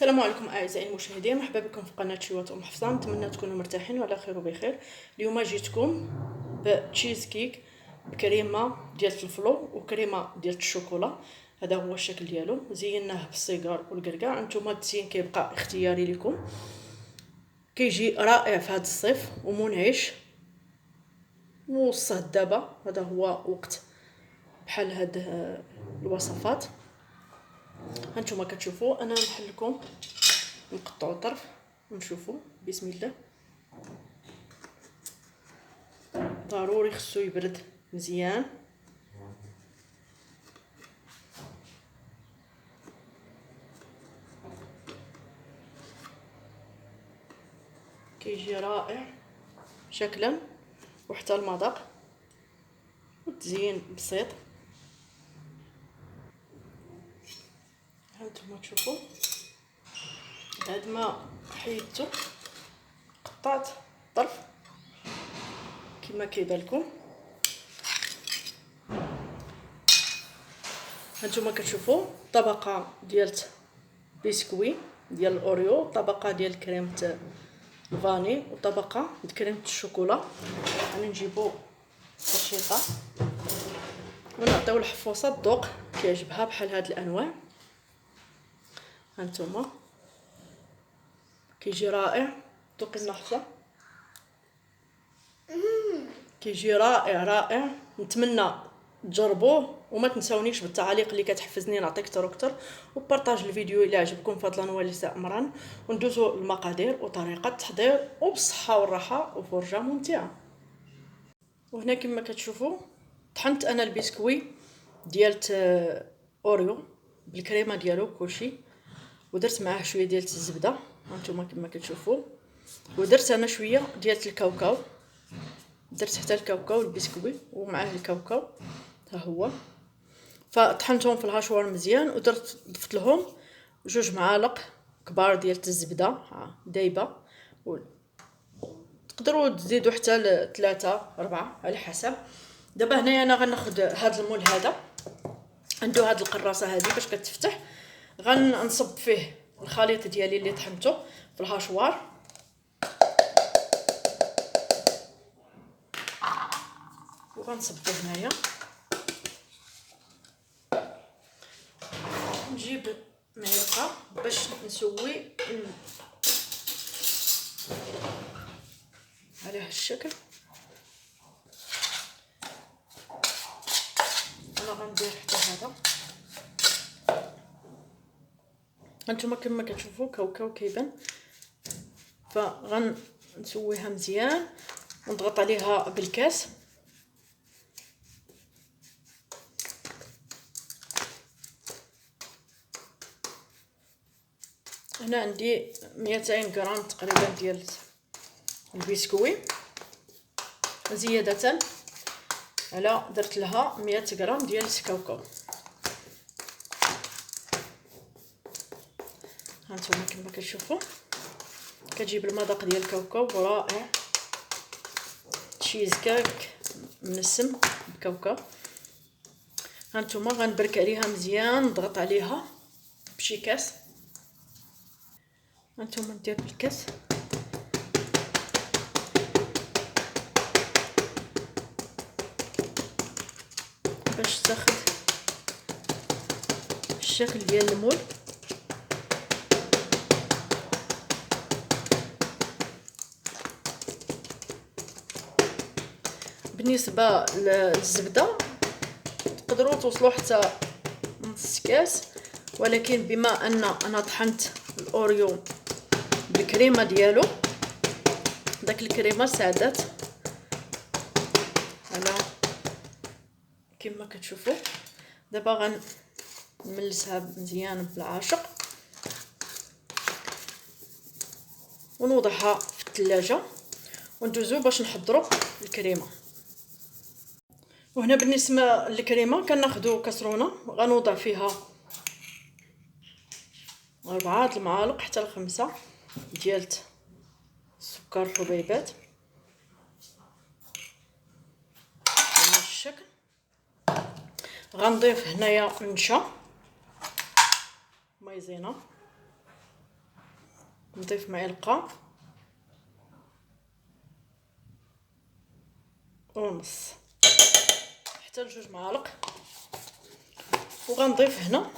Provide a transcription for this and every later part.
السلام عليكم اعزائي المشاهدين، مرحبا بكم في قناه شيوات ام حفصه. نتمنى تكونوا مرتاحين وعلى خير وبخير. اليوم جيتكم بتشيز كيك بكريمه ديال الفلو وكريمه ديال الشوكولا. هذا هو الشكل ديالو، زيناه بالصيغار والكركاع. نتوما التزيين كيبقى اختياري لكم. كيجي رائع في هذا الصيف ومنعش وصه دابا. هذا هو وقت بحال هاد الوصفات. هانتوما كتشوفوا انا نحل لكم نقطعوا طرف ونشوفوا. بسم الله. ضروري خصو يبرد مزيان. كيجي رائع شكلا وحتى المذاق، والتزيين بسيط. هانتوما تشوفوا بعد ما حيدتو قطعت طرف كما كيبان لكم. هانتوما كتشوفوا طبقه ديال بسكوي ديال الاوريو، طبقه ديال كريمه الفاني، وطبقه ديال كريمه الشوكولا. غادي نجيبو الشيطه ونعطيو الحفوصه الذوق كيعجبها بحال هاد الانواع. هانتوما كيجي رائع. ذوقي اللحظه كيجي رائع رائع. نتمنى تجربوه وما تنساونيش بالتعاليق اللي كتحفزني نعطيك اكثر واكثر، وبارطاج الفيديو الى عجبكم. فضلا وليس امرا. وندوزو المقادير وطريقه التحضير وبالصحه والراحه وفرجه ممتعه. وهنا كما كتشوفوا طحنت انا البسكوي ديال اوريو بالكريمه ديالو كلشي، ودرت معاه شويه ديال الزبده. هانتوما كما كتشوفوا. ودرت انا شويه ديال الكاوكاو، درت حتى الكاوكاو البسكوي ومعاه الكاوكاو ها هو. فطحنتهم في الهاشوار مزيان ضفت لهم 2 معالق كبار ديال الزبده دايبه. تقدروا تزيدوا حتى 3 4 على حسب. دابا هنايا انا غناخذ هذا المول هذا، عنده هذه القراصه هذه باش كتفتح. غنصب فيه الخليط ديالي اللي طحنته في الهاشوار. وغنصبو هنايا. نجيب معلقه باش نسوي على هذا الشكل. انا غندير حتى هذا. هانتوما كما كتشوفوا كاوكاو كيبان. فغنسويها مزيان ونضغط عليها بالكاس. هنا عندي 200 غرام تقريبا ديال البسكوي، زياده على درت لها 100 غرام ديال الكاوكاو. هانتوما كما كتشوفوا كتجيب المذاق ديال الكاوكاو رائع. تشيز كيك منسم بالكاوكاو. هانتوما غنبرك عليها مزيان، نضغط عليها بشي كاس. هانتوما ندير بالكاس باش تاخد الشكل ديال المول. بالنسبه للزبده تقدروا توصلوا حتى نص كاس، ولكن بما ان انا طحنت الاوريو بالكريمه ديالو، داك الكريمه ساعدات على كما كتشوفوا. دابا غنملسها مزيان بالعاشق ونوضعها في الثلاجه وندوزو باش نحضروا الكريمه. وهنا بالنسبه للكريمه كناخذوا كاسرونه غنوضع فيها 4 المعالق حتى 5 ديال السكر الحبيبات بهذا الشكل. غنضيف هنايا نشا مايزينا نضيف معلقه ونص حتى لجوج معالق. وغنضيف هنا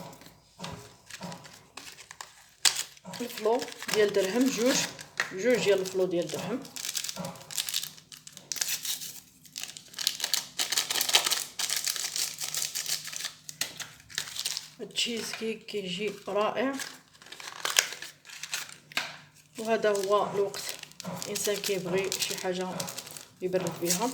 الفلو ديال درهم، جوج ديال الفلو ديال درهم. التشيز كيك كيجي رائع، وهذا هو الوقت الانسان كيبغي شي حاجه يبرد بها.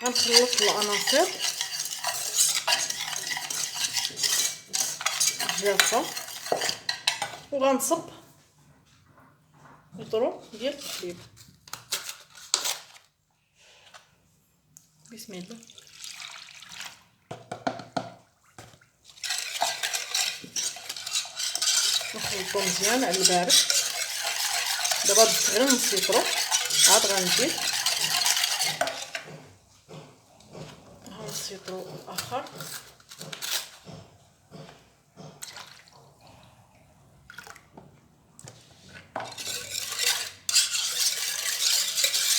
غنخلط العناصر جافه وغنصب لترو ديال الحليب. بسم الله. نخلطو مزيان على البارد. دابا درت غير نص لترو، عاد غنزيد نص لترو اخر.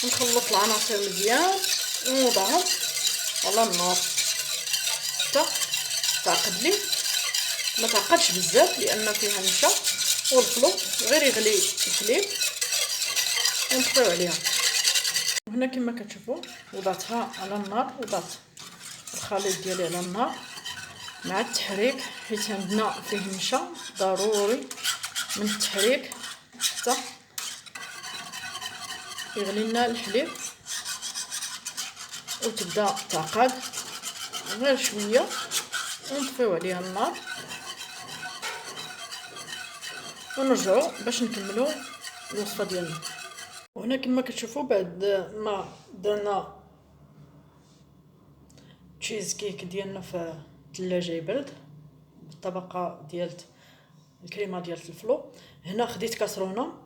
نخلط العناصر مزيان ونوضعهم على النار حتى تعقد لي، ما تعقدش بزاف لان فيها نشا، والفلو غير يغلي الحليب ونطفيو عليها. وهنا كما كتشوفوا وضعتها على النار، وضعت الخليط ديالي على النار مع التحريك، حيت عندنا فيه نشا ضروري من التحريك حتى يغلي لنا الحليب وتبدا تعقد. غير شويه ونطفيو عليها النار ونرجعوا باش نكملوا الوصفه ديالنا. وهنا كما كتشوفوا بعد ما درنا تشيز كيك ديالنا في الثلاجه يبرد بالطبقه ديال الكريمه ديال الفلو، هنا خديت كاسرونه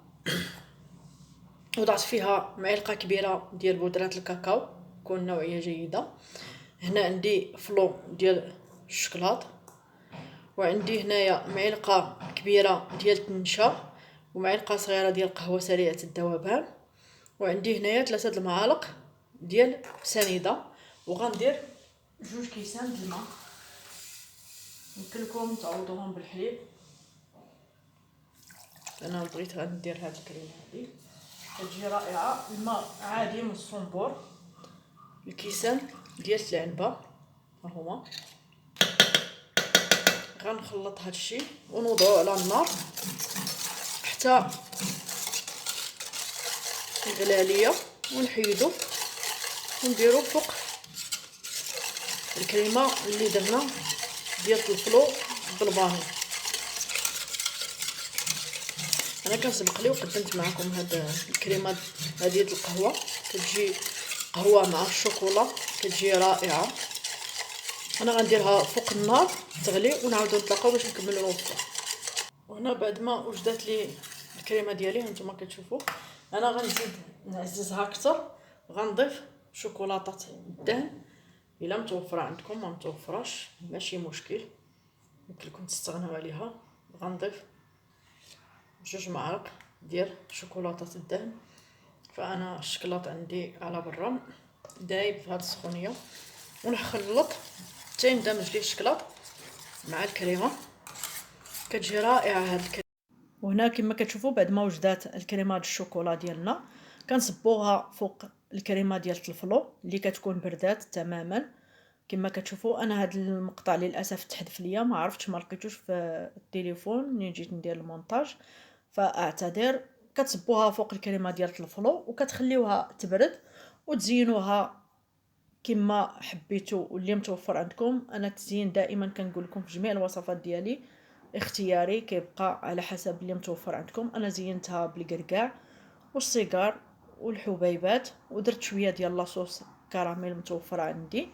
وضعت فيها معلقه كبيره ديال بودره الكاكاو تكون نوعيه جيده. هنا عندي فلو ديال الشوكولاط، وعندي هنايا معلقه كبيره ديال النشا ومعلقه صغيره ديال قهوه سريعه الذوبان، وعندي هنايا 3 المعالق ديال سنيده. وغندير 2 كيسان د الماء، يمكن لكم تعوضوهم بالحليب، انا بغيت غندير هاد الكريمه هادي كتجي رائعه. الماء عادي من الصنبور، الكيسان ديال العنبه ها هما. غنخلط هادشي ونوضعو على النار حتى يغلى ليا، ونحيدو ونديرو فوق الكريمه اللي درنا ديال الفلو بالفاني. انا كنسبق لي وقدمت معكم هاد الكريمه هذه د القهوه، كتجي قهوه مع الشوكولا كتجي رائعه. انا غنديرها فوق النار تغلي ونعاودو نتلاقاو باش نكملوا الوصفه. وهنا بعد ما وجدت لي الكريمه ديالي هانتوما كتشوفوا، انا غنزيد نعززها اكثر. غنضيف شوكولاطه الدهن، الا متوفره عندكم، ما متوفراش ماشي مشكل، يمكن لكم تستغناو عليها. غنضيف 2 معالق ديال شوكولاطه الدهن، فانا الشكلاط عندي على برا دايب في هذه السخونيه، ونخلط حتى يندمج ليه الشكلاط مع الكريمه، كتجي رائعه هاد الكريمه. وهنا كما كتشوفوا بعد ما وجدات الكريمه د الشوكولا ديالنا كنصبوها فوق الكريمه ديال الفلو اللي كتكون بردات تماما. كما كتشوفوا انا هذا المقطع للاسف تحذف ليا، ما عرفتش ما لقيتوش في التليفون ملي جيت ندير المونتاج، فاعتذر. كتصبوها فوق الكريمه ديال الفلو وكتخليوها تبرد وتزينوها كما حبيتوا واللي متوفر عندكم. انا التزيين دائما كنقول لكم في جميع الوصفات ديالي اختياري، كيبقى على حسب اللي متوفر عندكم. انا زينتها بالقرقاع والصيقار والحبيبات، ودرت شويه ديال لاصوص كراميل متوفره عندي،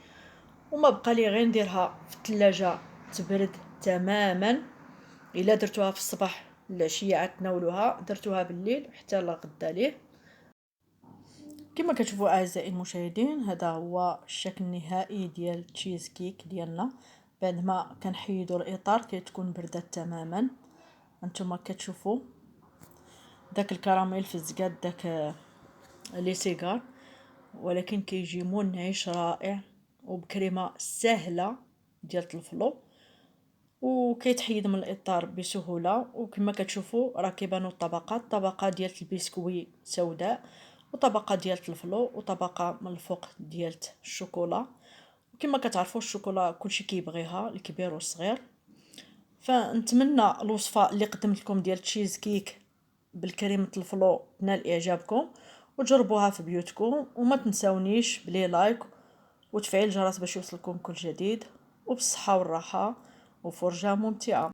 وما بقى لي غير نديرها في الثلاجه تبرد تماما. الا درتوها في الصباح العشيه عاد تناولوها، درتوها بالليل حتى لا غدا ليه. كما كتشوفوا اعزائي المشاهدين، هذا هو الشكل النهائي ديال التشيز كيك ديالنا. بعد ما كنحيدوا الاطار كتكون بردات تماما. انتم كتشوفوا داك الكراميل في الزقاد، داك لي سيغار، ولكن كيجي منعش رائع وبكريمه سهله ديال الفلو، وكيتحيد من الاطار بسهوله. وكما كتشوفوا راه كيبانوا الطبقات، طبقه ديال البسكوي سوداء، وطبقه ديال الفلو، وطبقه من الفوق ديال الشوكولا. وكما كتعرفوا الشوكولا كلشي كيبغيها، الكبير والصغير. فنتمنى الوصفه اللي قدمت لكم ديال تشيز كيك بالكريمه الفلو تنال اعجابكم، وتجربوها في بيوتكم. وما تنساونيش بلي لايك وتفعيل الجرس باش يوصلكم كل جديد، وبالصحه والراحه وفرجه ممتعه.